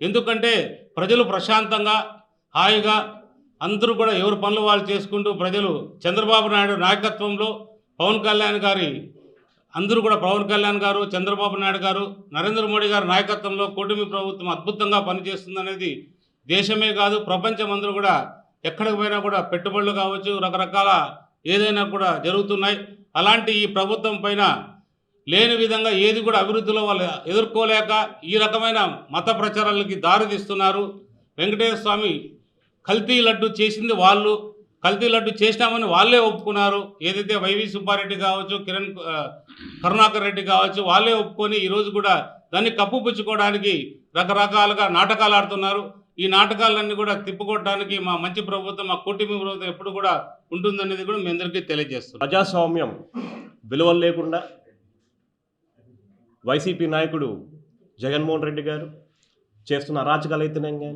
ఎందుకంటే ప్రజలు ప్రశాంతంగా హాయిగా అందరూ కూడా ఎవరి పనులు వాళ్ళు చేసుకుంటూ ప్రజలు చంద్రబాబు నాయుడు నాయకత్వంలో పవన్ కళ్యాణ్ గారి అందరూ కూడా పవన్ కళ్యాణ్ గారు, చంద్రబాబు నాయుడు గారు, నరేంద్ర మోడీ గారి నాయకత్వంలో కూటమి ప్రభుత్వం అద్భుతంగా పనిచేస్తుందనేది దేశమే కాదు ప్రపంచం అందరూ కూడా ఎక్కడికి పోయినా కూడా పెట్టుబడులు కావచ్చు, రకరకాల ఏదైనా కూడా జరుగుతున్నాయి. అలాంటి ఈ ప్రభుత్వం పైన లేని విధంగా ఏది కూడా అభివృద్ధిలో వాళ్ళు ఎదుర్కోలేక ఈ రకమైన మత ప్రచారాలకి దారితీస్తున్నారు. వెంకటేశ్వర స్వామి కల్తీ లడ్డు చేసింది వాళ్ళు, కల్తీ లడ్డు చేసినామని వాళ్ళే ఒప్పుకున్నారు. ఏదైతే వైవి సుబ్బారెడ్డి కావచ్చు, కరుణాకర్ రెడ్డి కావచ్చు, వాళ్ళే ఒప్పుకొని ఈరోజు కూడా దాన్ని కప్పుపుచ్చుకోవడానికి రకరకాలుగా నాటకాలు ఆడుతున్నారు. ఈ నాటకాలన్నీ కూడా తిప్పుకోవడానికి మా మంచి ప్రభుత్వం, మా కూటమి ప్రభుత్వం ఎప్పుడు కూడా ఉంటుందనేది కూడా మీ అందరికీ తెలియజేస్తున్నాం. ప్రజాస్వామ్యం విలువలు లేకుండా వైసీపీ నాయకుడు జగన్మోహన్ రెడ్డి గారు చేస్తున్న అరాచకాలు అయితేనే